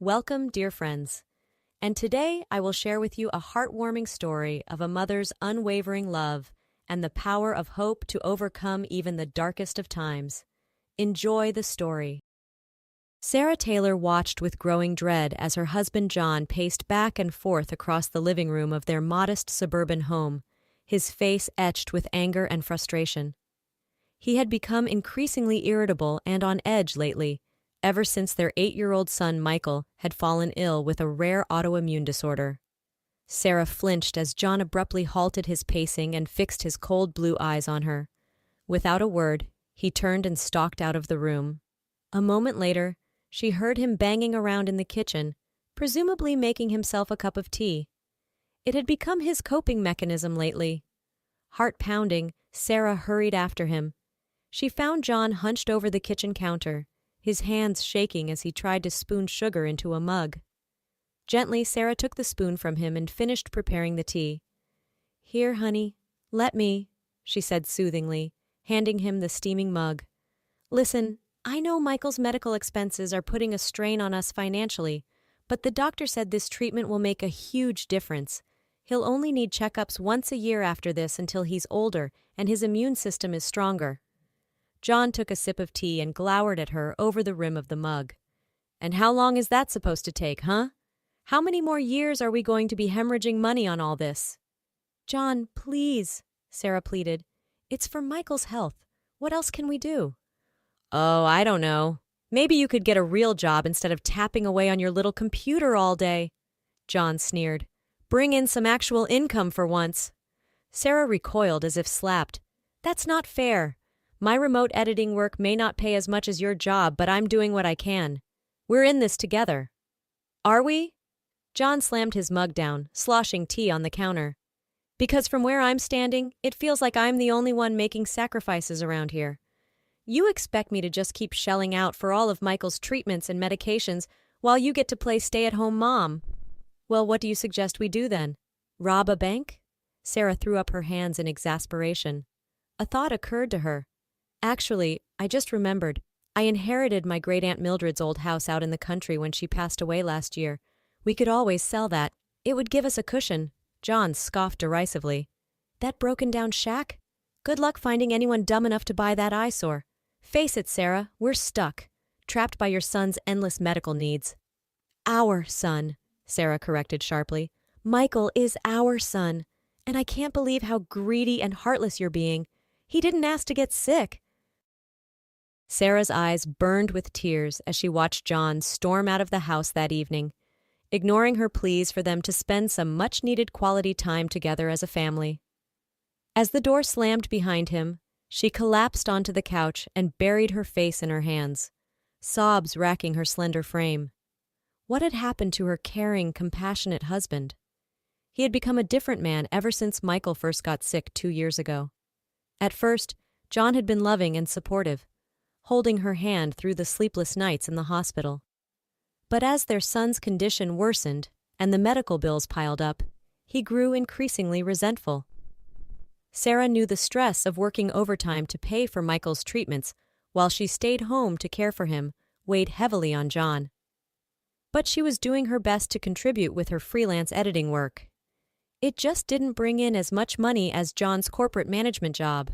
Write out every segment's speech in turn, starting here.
Welcome, dear friends. And today I will share with you a heartwarming story of a mother's unwavering love and the power of hope to overcome even the darkest of times. Enjoy the story. Sarah Taylor watched with growing dread as her husband John paced back and forth across the living room of their modest suburban home, his face etched with anger and frustration. He had become increasingly irritable and on edge lately, ever since their 8-year-old son Michael had fallen ill with a rare autoimmune disorder. Sarah flinched as John abruptly halted his pacing and fixed his cold blue eyes on her. Without a word, he turned and stalked out of the room. A moment later, she heard him banging around in the kitchen, presumably making himself a cup of tea. It had become his coping mechanism lately. Heart pounding, Sarah hurried after him. She found John hunched over the kitchen counter, his hands shaking as he tried to spoon sugar into a mug. Gently, Sarah took the spoon from him and finished preparing the tea. "Here, honey, let me," she said soothingly, handing him the steaming mug. "Listen, I know Michael's medical expenses are putting a strain on us financially, but the doctor said this treatment will make a huge difference. He'll only need checkups once a year after this until he's older and his immune system is stronger." John took a sip of tea and glowered at her over the rim of the mug. "And how long is that supposed to take, huh? How many more years are we going to be hemorrhaging money on all this?" "John, please," Sarah pleaded. "It's for Michael's health. What else can we do?" "Oh, I don't know. Maybe you could get a real job instead of tapping away on your little computer all day." John sneered. "Bring in some actual income for once." Sarah recoiled as if slapped. "That's not fair. My remote editing work may not pay as much as your job, but I'm doing what I can. We're in this together." "Are we?" John slammed his mug down, sloshing tea on the counter. "Because from where I'm standing, it feels like I'm the only one making sacrifices around here. You expect me to just keep shelling out for all of Michael's treatments and medications while you get to play stay-at-home mom. Well, what do you suggest we do then? Rob a bank?" Sarah threw up her hands in exasperation. A thought occurred to her. "Actually, I just remembered. I inherited my great-aunt Mildred's old house out in the country when she passed away last year. We could always sell that. It would give us a cushion." John scoffed derisively. "That broken-down shack? Good luck finding anyone dumb enough to buy that eyesore. Face it, Sarah, we're stuck, trapped by your son's endless medical needs." "Our son," Sarah corrected sharply. "Michael is our son, and I can't believe how greedy and heartless you're being. He didn't ask to get sick." Sarah's eyes burned with tears as she watched John storm out of the house that evening, ignoring her pleas for them to spend some much-needed quality time together as a family. As the door slammed behind him, she collapsed onto the couch and buried her face in her hands, sobs racking her slender frame. What had happened to her caring, compassionate husband? He had become a different man ever since Michael first got sick 2 years ago. At first, John had been loving and supportive, holding her hand through the sleepless nights in the hospital. But as their son's condition worsened and the medical bills piled up, he grew increasingly resentful. Sarah knew the stress of working overtime to pay for Michael's treatments while she stayed home to care for him weighed heavily on John. But she was doing her best to contribute with her freelance editing work. It just didn't bring in as much money as John's corporate management job.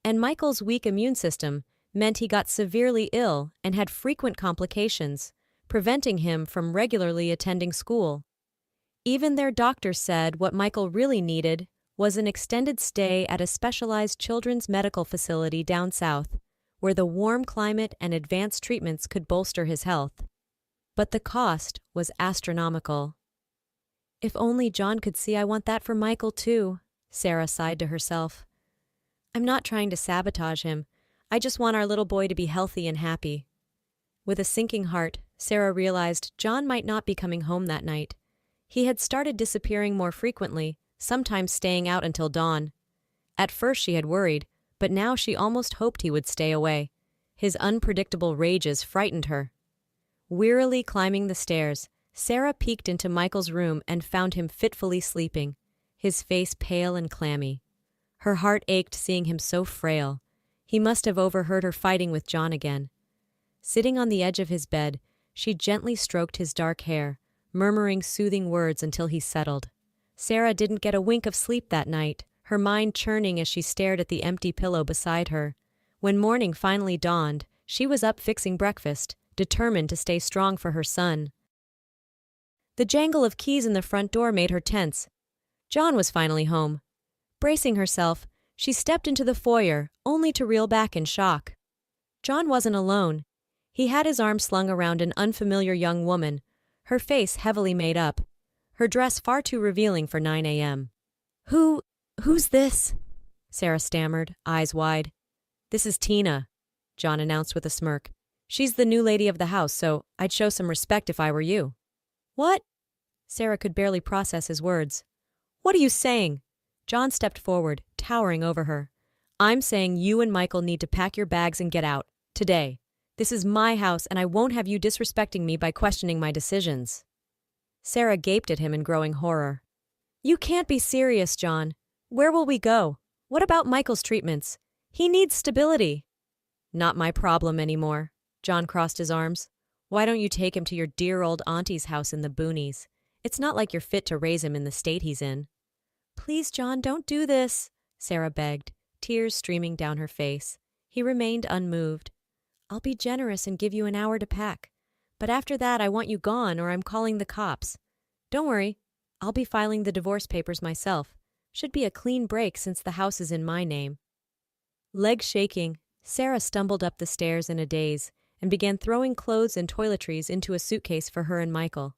And Michael's weak immune system meant he got severely ill and had frequent complications, preventing him from regularly attending school. Even their doctor said what Michael really needed was an extended stay at a specialized children's medical facility down south, where the warm climate and advanced treatments could bolster his health. But the cost was astronomical. "If only John could see I want that for Michael too," Sarah sighed to herself. "I'm not trying to sabotage him. I just want our little boy to be healthy and happy." With a sinking heart, Sarah realized John might not be coming home that night. He had started disappearing more frequently, sometimes staying out until dawn. At first she had worried, but now she almost hoped he would stay away. His unpredictable rages frightened her. Wearily climbing the stairs, Sarah peeked into Michael's room and found him fitfully sleeping, his face pale and clammy. Her heart ached seeing him so frail. He must have overheard her fighting with John again. Sitting on the edge of his bed, She gently stroked his dark hair, murmuring soothing words until he settled. Sarah didn't get a wink of sleep that night, her mind churning as she stared at the empty pillow beside her. When morning finally dawned, she was up fixing breakfast, determined to stay strong for her son. The jangle of keys in the front door made her tense. John was finally home. Bracing herself, she stepped into the foyer, only to reel back in shock. John wasn't alone. He had his arm slung around an unfamiliar young woman, her face heavily made up, her dress far too revealing for 9 a.m. Who's this? Sarah stammered, eyes wide. This is Tina, John announced with a smirk. She's the new lady of the house, so I'd show some respect if I were you. What? Sarah could barely process his words. What are you saying? John stepped forward, towering over her. I'm saying you and Michael need to pack your bags and get out. Today. This is my house, and I won't have you disrespecting me by questioning my decisions. Sarah gaped at him in growing horror. You can't be serious, John. Where will we go? What about Michael's treatments? He needs stability. Not my problem anymore. John crossed his arms. Why don't you take him to your dear old auntie's house in the boonies? It's not like you're fit to raise him in the state he's in. Please, John, don't do this, Sarah begged, tears streaming down her face. He remained unmoved. I'll be generous and give you an hour to pack. But after that, I want you gone or I'm calling the cops. Don't worry, I'll be filing the divorce papers myself. Should be a clean break since the house is in my name. Legs shaking, Sarah stumbled up the stairs in a daze and began throwing clothes and toiletries into a suitcase for her and Michael.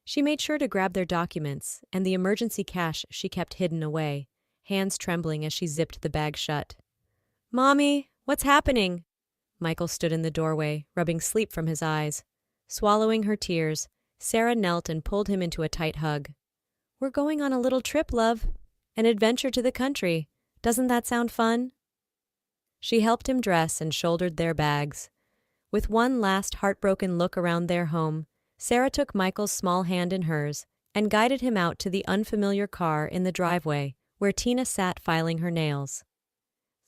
She made sure to grab their documents and the emergency cash she kept hidden away, hands trembling as she zipped the bag shut. Mommy, what's happening? Michael stood in the doorway, rubbing sleep from his eyes. Swallowing her tears, Sarah knelt and pulled him into a tight hug. We're going on a little trip, love. An adventure to the country. Doesn't that sound fun? She helped him dress and shouldered their bags. With one last heartbroken look around their home, Sarah took Michael's small hand in hers and guided him out to the unfamiliar car in the driveway where Tina sat filing her nails.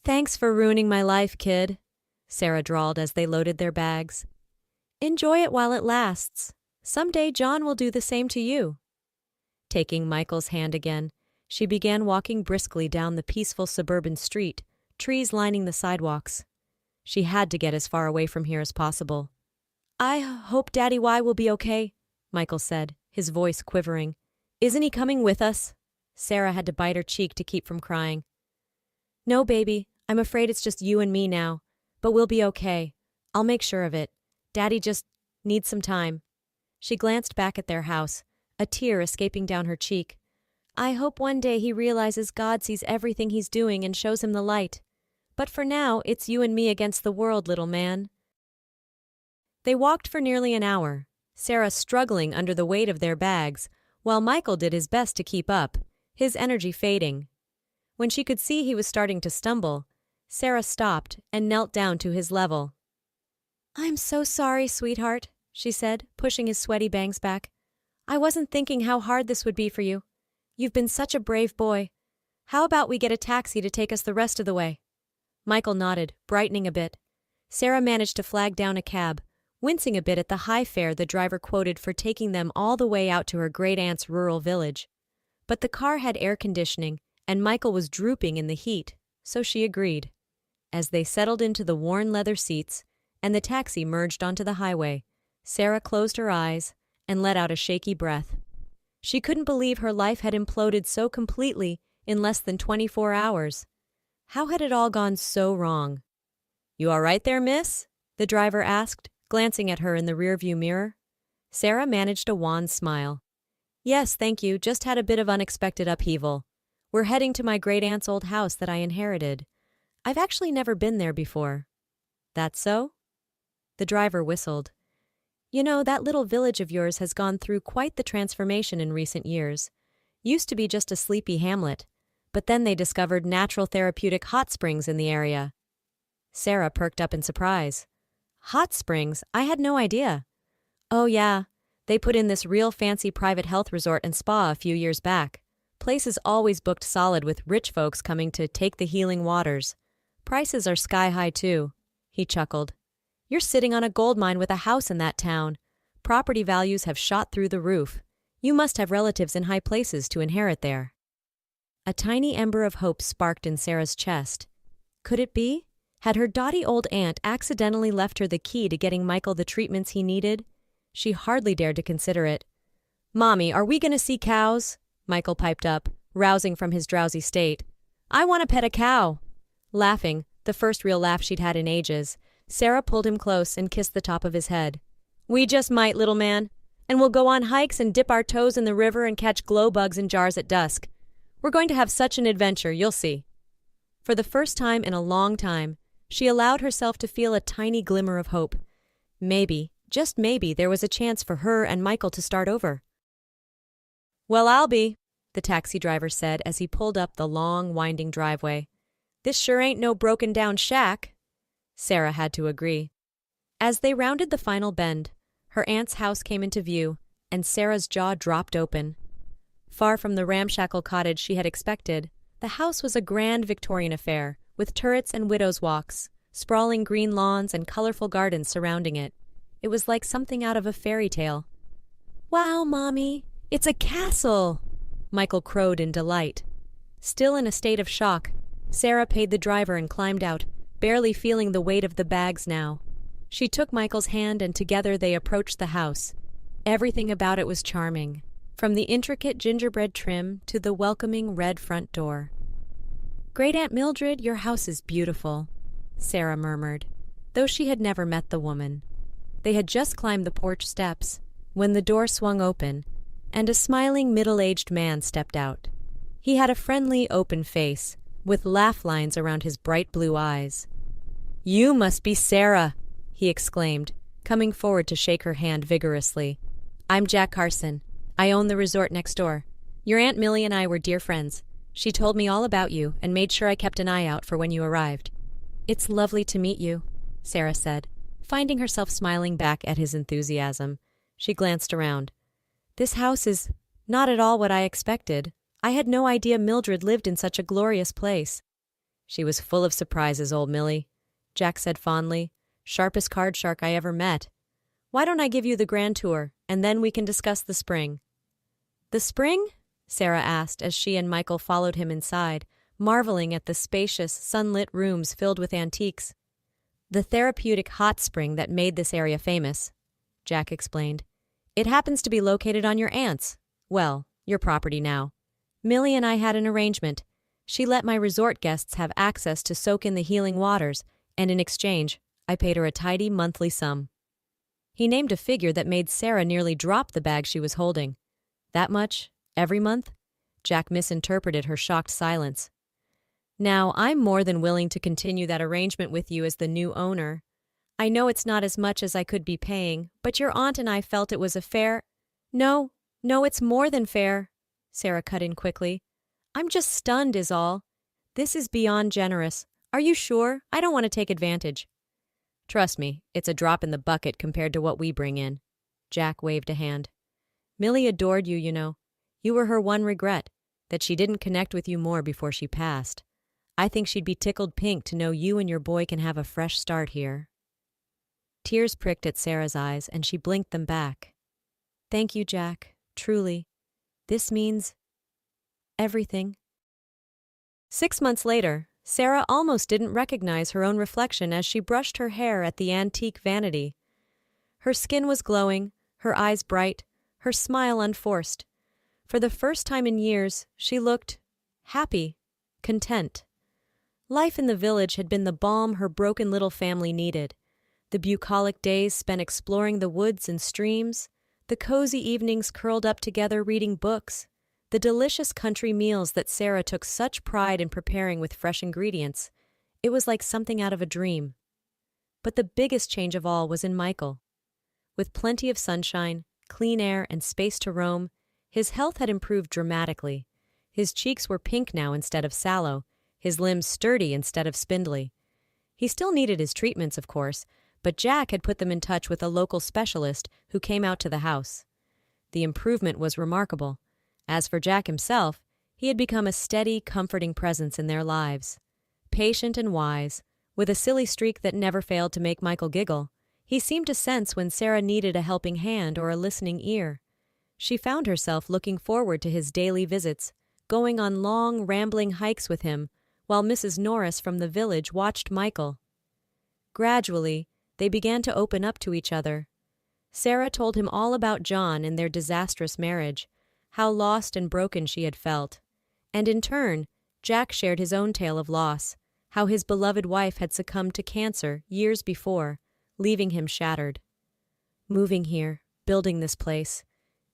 Thanks for ruining my life, kid, Sarah drawled as they loaded their bags. Enjoy it while it lasts. Someday John will do the same to you. Taking Michael's hand again, she began walking briskly down the peaceful suburban street, trees lining the sidewalks. She had to get as far away from here as possible. I hope Daddy Y will be okay, Michael said, his voice quivering. Isn't he coming with us? Sarah had to bite her cheek to keep from crying. No, baby, I'm afraid it's just you and me now, but we'll be okay. I'll make sure of it. Daddy just needs some time. She glanced back at their house, a tear escaping down her cheek. I hope one day he realizes God sees everything he's doing and shows him the light. But for now, it's you and me against the world, little man. They walked for nearly an hour, Sarah struggling under the weight of their bags, while Michael did his best to keep up, his energy fading. When she could see he was starting to stumble, Sarah stopped and knelt down to his level. I'm so sorry, sweetheart, she said, pushing his sweaty bangs back. I wasn't thinking how hard this would be for you. You've been such a brave boy. How about we get a taxi to take us the rest of the way? Michael nodded, brightening a bit. Sarah managed to flag down a cab, wincing a bit at the high fare the driver quoted for taking them all the way out to her great-aunt's rural village. But the car had air conditioning, and Michael was drooping in the heat, so she agreed. As they settled into the worn leather seats, and the taxi merged onto the highway, Sarah closed her eyes and let out a shaky breath. She couldn't believe her life had imploded so completely in less than 24 hours. How had it all gone so wrong? You all right there, miss? The driver asked, glancing at her in the rearview mirror. Sarah managed a wan smile. Yes, thank you, just had a bit of unexpected upheaval. We're heading to my great-aunt's old house that I inherited. I've actually never been there before. That so? The driver whistled. You know, that little village of yours has gone through quite the transformation in recent years. Used to be just a sleepy hamlet, but then they discovered natural therapeutic hot springs in the area. Sarah perked up in surprise. Hot springs? I had no idea. Oh yeah, they put in this real fancy private health resort and spa a few years back. Place is always booked solid with rich folks coming to take the healing waters. Prices are sky high too. He chuckled. You're sitting on a gold mine with a house in that town. Property values have shot through the roof. You must have relatives in high places to inherit there." A tiny ember of hope sparked in Sarah's chest. Could it be? Had her dotty old aunt accidentally left her the key to getting Michael the treatments he needed? She hardly dared to consider it. "Mommy, are we going to see cows?" Michael piped up, rousing from his drowsy state. "I want to pet a cow." Laughing, the first real laugh she'd had in ages, Sarah pulled him close and kissed the top of his head. "We just might, little man. And we'll go on hikes and dip our toes in the river and catch glow bugs in jars at dusk. We're going to have such an adventure, you'll see." For the first time in a long time, she allowed herself to feel a tiny glimmer of hope. Maybe, just maybe, there was a chance for her and Michael to start over. "Well, I'll be," the taxi driver said as he pulled up the long, winding driveway. "This sure ain't no broken-down shack." Sarah had to agree. As they rounded the final bend, her aunt's house came into view, and Sarah's jaw dropped open. Far from the ramshackle cottage she had expected, the house was a grand Victorian affair, with turrets and widows' walks, sprawling green lawns and colorful gardens surrounding it. It was like something out of a fairy tale. "Wow, Mommy, it's a castle!" Michael crowed in delight. Still in a state of shock, Sarah paid the driver and climbed out, barely feeling the weight of the bags now. She took Michael's hand and together they approached the house. Everything about it was charming, from the intricate gingerbread trim to the welcoming red front door. "Great Aunt Mildred, your house is beautiful," Sarah murmured, though she had never met the woman. They had just climbed the porch steps when the door swung open, and a smiling middle-aged man stepped out. He had a friendly, open face, with laugh lines around his bright blue eyes. "You must be Sarah," he exclaimed, coming forward to shake her hand vigorously. "I'm Jack Carson. I own the resort next door. Your Aunt Millie and I were dear friends. She told me all about you and made sure I kept an eye out for when you arrived." "It's lovely to meet you," Sarah said, finding herself smiling back at his enthusiasm. She glanced around. "This house is not at all what I expected. I had no idea Mildred lived in such a glorious place." "She was full of surprises, old Millie," Jack said fondly. "Sharpest card shark I ever met. Why don't I give you the grand tour, and then we can discuss the spring?" "The spring?" Sarah asked as she and Michael followed him inside, marveling at the spacious, sunlit rooms filled with antiques. "The therapeutic hot spring that made this area famous," Jack explained. "It happens to be located on your aunt's, well, your property now. Millie and I had an arrangement. She let my resort guests have access to soak in the healing waters, and in exchange, I paid her a tidy monthly sum." He named a figure that made Sarah nearly drop the bag she was holding. "That much? Every month?" Jack misinterpreted her shocked silence. "Now, I'm more than willing to continue that arrangement with you as the new owner. I know it's not as much as I could be paying, but your aunt and I felt it was a fair—" No, it's more than fair," Sarah cut in quickly. "I'm just stunned is all. This is beyond generous. Are you sure? I don't want to take advantage." "Trust me, it's a drop in the bucket compared to what we bring in." Jack waved a hand. "Millie adored you, you know. You were her one regret, that she didn't connect with you more before she passed. I think she'd be tickled pink to know you and your boy can have a fresh start here." Tears pricked at Sarah's eyes, and she blinked them back. "Thank you, Jack. Truly. This means everything." 6 months later, Sarah almost didn't recognize her own reflection as she brushed her hair at the antique vanity. Her skin was glowing, her eyes bright, her smile unforced. For the first time in years, she looked happy, content. Life in the village had been the balm her broken little family needed. The bucolic days spent exploring the woods and streams, the cozy evenings curled up together reading books, the delicious country meals that Sarah took such pride in preparing with fresh ingredients. It was like something out of a dream. But the biggest change of all was in Michael. With plenty of sunshine, clean air, and space to roam, his health had improved dramatically. His cheeks were pink now instead of sallow, his limbs sturdy instead of spindly. He still needed his treatments, of course, but Jack had put them in touch with a local specialist who came out to the house. The improvement was remarkable. As for Jack himself, he had become a steady, comforting presence in their lives. Patient and wise, with a silly streak that never failed to make Michael giggle, He seemed to sense when Sarah needed a helping hand or a listening ear. She found herself looking forward to his daily visits, going on long, rambling hikes with him, while Mrs. Norris from the village watched Michael. Gradually, they began to open up to each other. Sarah told him all about John and their disastrous marriage, how lost and broken she had felt. And in turn, Jack shared his own tale of loss, how his beloved wife had succumbed to cancer years before, leaving him shattered. Moving here, building this place,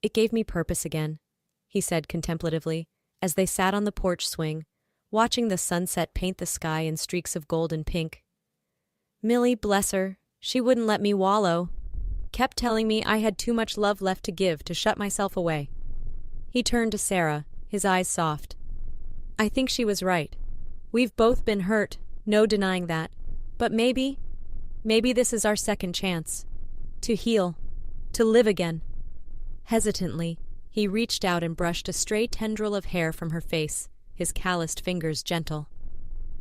it gave me purpose again, he said contemplatively, as they sat on the porch swing, watching the sunset paint the sky in streaks of gold and pink. Millie, bless her, she wouldn't let me wallow. Kept telling me I had too much love left to give to shut myself away. He turned to Sarah, his eyes soft. I think she was right. We've both been hurt, no denying that. But maybe this is our second chance. To heal. To live again. Hesitantly, he reached out and brushed a stray tendril of hair from her face, his calloused fingers gentle.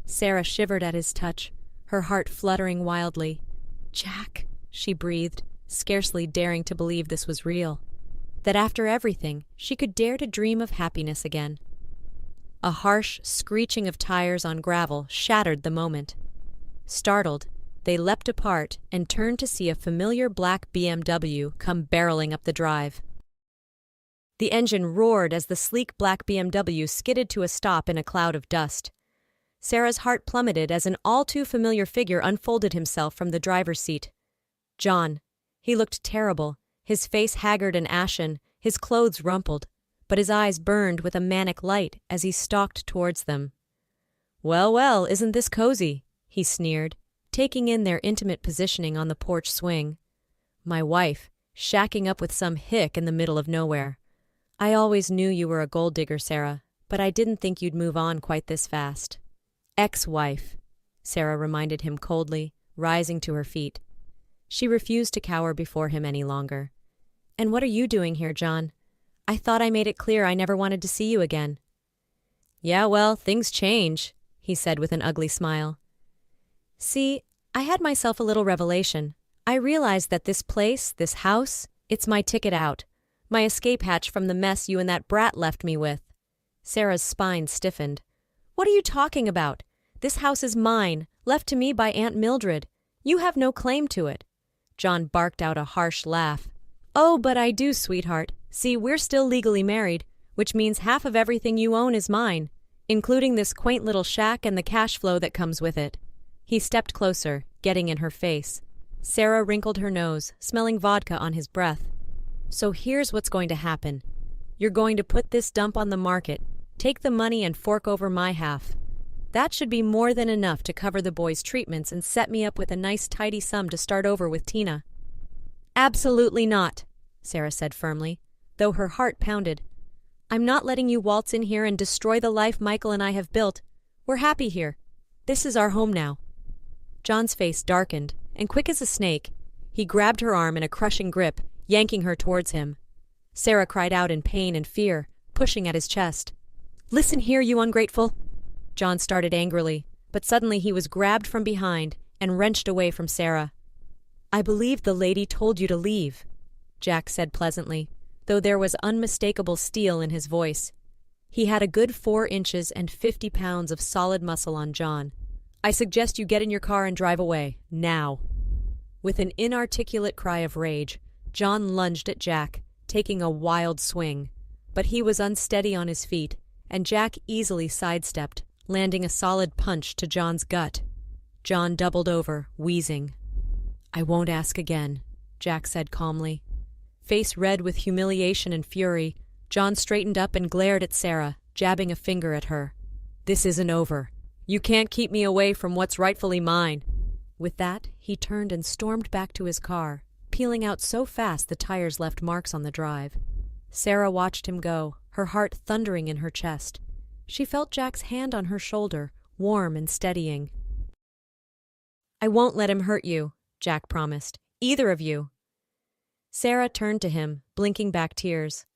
Sarah shivered at his touch, her heart fluttering wildly. Jack, she breathed, scarcely daring to believe this was real. That after everything, she could dare to dream of happiness again. A harsh screeching of tires on gravel shattered the moment. Startled, they leapt apart and turned to see a familiar black BMW come barreling up the drive. The engine roared as the sleek black BMW skidded to a stop in a cloud of dust. Sarah's heart plummeted as an all-too-familiar figure unfolded himself from the driver's seat. John. He looked terrible, his face haggard and ashen, his clothes rumpled, but his eyes burned with a manic light as he stalked towards them. Well, well, isn't this cozy? He sneered, taking in their intimate positioning on the porch swing. My wife, shacking up with some hick in the middle of nowhere. I always knew you were a gold digger, Sarah, but I didn't think you'd move on quite this fast. Ex-wife, Sarah reminded him coldly, rising to her feet. She refused to cower before him any longer. And what are you doing here, John? I thought I made it clear I never wanted to see you again. Yeah, well, things change, he said with an ugly smile. See, I had myself a little revelation. I realized that this place, this house, it's my ticket out. My escape hatch from the mess you and that brat left me with. Sarah's spine stiffened. What are you talking about? This house is mine, left to me by Aunt Mildred. You have no claim to it. John barked out a harsh laugh. Oh, but I do, sweetheart. See, we're still legally married, which means half of everything you own is mine, including this quaint little shack and the cash flow that comes with it. He stepped closer, getting in her face. Sarah wrinkled her nose, smelling vodka on his breath. So here's what's going to happen. You're going to put this dump on the market, take the money and fork over my half. That should be more than enough to cover the boys' treatments and set me up with a nice tidy sum to start over with Tina. Absolutely not, Sarah said firmly, though her heart pounded. I'm not letting you waltz in here and destroy the life Michael and I have built. We're happy here. This is our home now. John's face darkened, and quick as a snake, he grabbed her arm in a crushing grip, yanking her towards him. Sarah cried out in pain and fear, pushing at his chest. Listen here, you ungrateful! John started angrily, but suddenly he was grabbed from behind and wrenched away from Sarah. I believe the lady told you to leave, Jack said pleasantly, though there was unmistakable steel in his voice. He had a good 4 inches and 50 pounds of solid muscle on John. I suggest you get in your car and drive away, now. With an inarticulate cry of rage, John lunged at Jack, taking a wild swing. But he was unsteady on his feet, and Jack easily sidestepped, landing a solid punch to John's gut. John doubled over, wheezing. I won't ask again, Jack said calmly. Face red with humiliation and fury, John straightened up and glared at Sarah, jabbing a finger at her. This isn't over. You can't keep me away from what's rightfully mine. With that, he turned and stormed back to his car, peeling out so fast the tires left marks on the drive. Sarah watched him go, her heart thundering in her chest. She felt Jack's hand on her shoulder, warm and steadying. I won't let him hurt you, Jack promised. Either of you. Sarah turned to him, blinking back tears.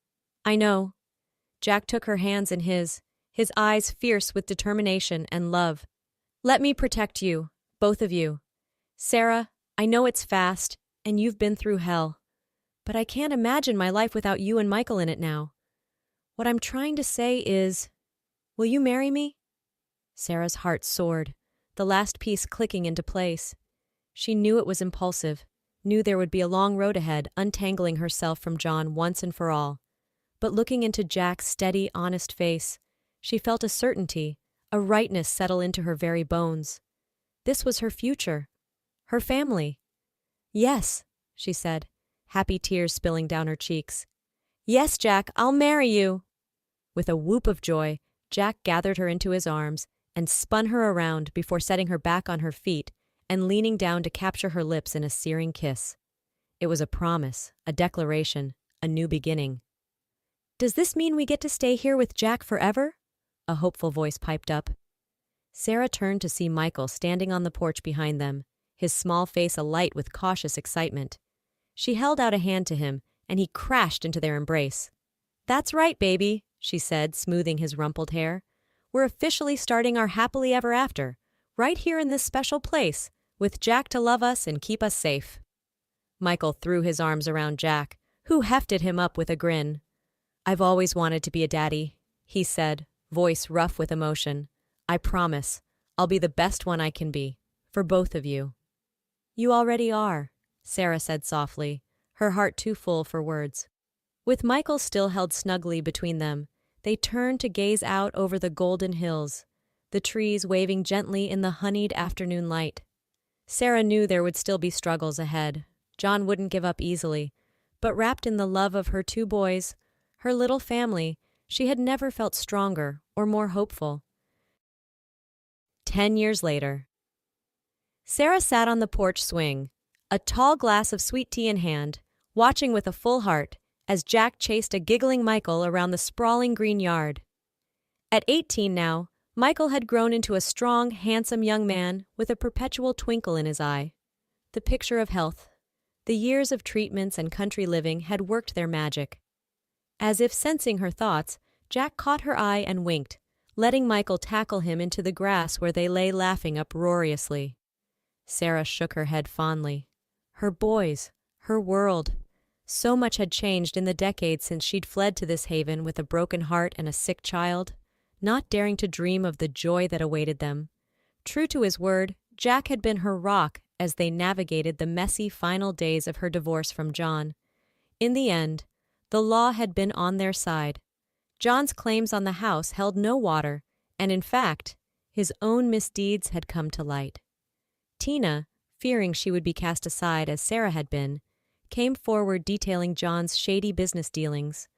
I know. Jack took her hands in his eyes fierce with determination and love. Let me protect you, both of you. Sarah, I know it's fast, And you've been through hell. But I can't imagine my life without you and Michael in it now. What I'm trying to say is, will you marry me? Sarah's heart soared, the last piece clicking into place. She knew it was impulsive, knew there would be a long road ahead, untangling herself from John once and for all. But looking into Jack's steady, honest face, she felt a certainty, a rightness settle into her very bones. This was her future, her family. Yes, she said, happy tears spilling down her cheeks. Yes, Jack, I'll marry you. With a whoop of joy, Jack gathered her into his arms and spun her around before setting her back on her feet and leaning down to capture her lips in a searing kiss. It was a promise, a declaration, a new beginning. Does this mean we get to stay here with Jack forever? A hopeful voice piped up. Sarah turned to see Michael standing on the porch behind them, his small face alight with cautious excitement. She held out a hand to him, and he crashed into their embrace. That's right, baby, she said, smoothing his rumpled hair. We're officially starting our happily ever after, right here in this special place, with Jack to love us and keep us safe. Michael threw his arms around Jack, who hefted him up with a grin. I've always wanted to be a daddy, he said, voice rough with emotion. I promise, I'll be the best one I can be, for both of you. You already are, Sarah said softly, her heart too full for words. With Michael still held snugly between them, they turned to gaze out over the golden hills, the trees waving gently in the honeyed afternoon light. Sarah knew there would still be struggles ahead. John wouldn't give up easily, but wrapped in the love of her two boys, her little family, she had never felt stronger or more hopeful. 10 years later. Sarah sat on the porch swing, a tall glass of sweet tea in hand, watching with a full heart as Jack chased a giggling Michael around the sprawling green yard. At 18 now, Michael had grown into a strong, handsome young man with a perpetual twinkle in his eye. The picture of health. The years of treatments and country living had worked their magic. As if sensing her thoughts, Jack caught her eye and winked, letting Michael tackle him into the grass where they lay laughing uproariously. Sarah shook her head fondly. Her boys, her world. So much had changed in the decades since she'd fled to this haven with a broken heart and a sick child, not daring to dream of the joy that awaited them. True to his word, Jack had been her rock as they navigated the messy final days of her divorce from John. In the end, the law had been on their side. John's claims on the house held no water, and in fact, his own misdeeds had come to light. Tina, fearing she would be cast aside as Sarah had been, came forward detailing John's shady business dealings,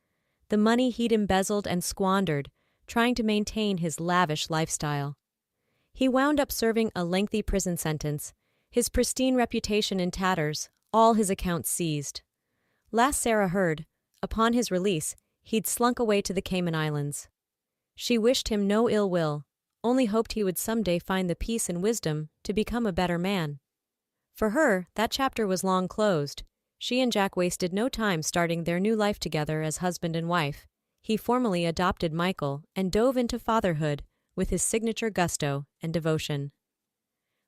the money he'd embezzled and squandered, trying to maintain his lavish lifestyle. He wound up serving a lengthy prison sentence, his pristine reputation in tatters, all his accounts seized. Last Sarah heard, upon his release, he'd slunk away to the Cayman Islands. She wished him no ill will, only hoped he would someday find the peace and wisdom to become a better man. For her, that chapter was long closed. She and Jack wasted no time starting their new life together as husband and wife. He formally adopted Michael and dove into fatherhood with his signature gusto and devotion.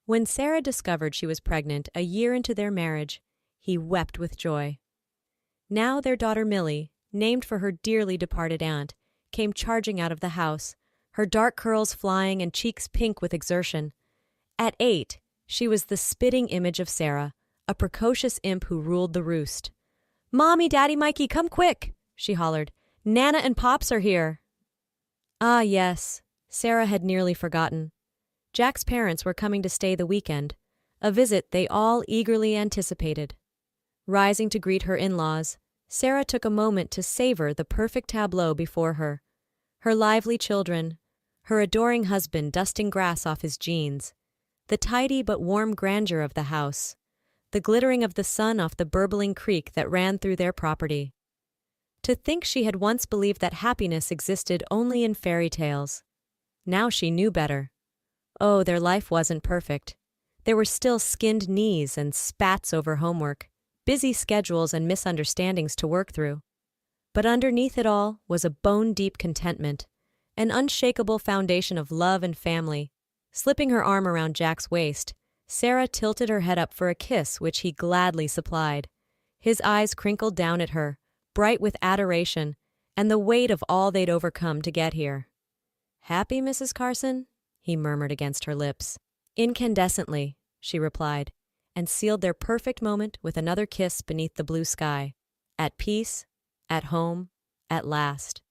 When Sarah discovered she was pregnant a year into their marriage, he wept with joy. Now their daughter Millie, named for her dearly departed aunt, came charging out of the house, her dark curls flying and cheeks pink with exertion. At 8, she was the spitting image of Sarah, a precocious imp who ruled the roost. "Mommy, Daddy, Mikey, come quick!" she hollered. "Nana and Pops are here." Ah, yes, Sarah had nearly forgotten. Jack's parents were coming to stay the weekend, a visit they all eagerly anticipated. Rising to greet her in-laws, Sarah took a moment to savor the perfect tableau before her. Her lively children, her adoring husband dusting grass off his jeans, the tidy but warm grandeur of the house, the glittering of the sun off the burbling creek that ran through their property. To think she had once believed that happiness existed only in fairy tales. Now she knew better. Oh, their life wasn't perfect. There were still skinned knees and spats over homework, busy schedules and misunderstandings to work through. But underneath it all was a bone-deep contentment, an unshakable foundation of love and family. Slipping her arm around Jack's waist, Sarah tilted her head up for a kiss, which he gladly supplied. His eyes crinkled down at her, bright with adoration and the weight of all they'd overcome to get here. "Happy, Mrs. Carson?" he murmured against her lips. "Incandescently," she replied, and sealed their perfect moment with another kiss beneath the blue sky. At peace, at home, at last.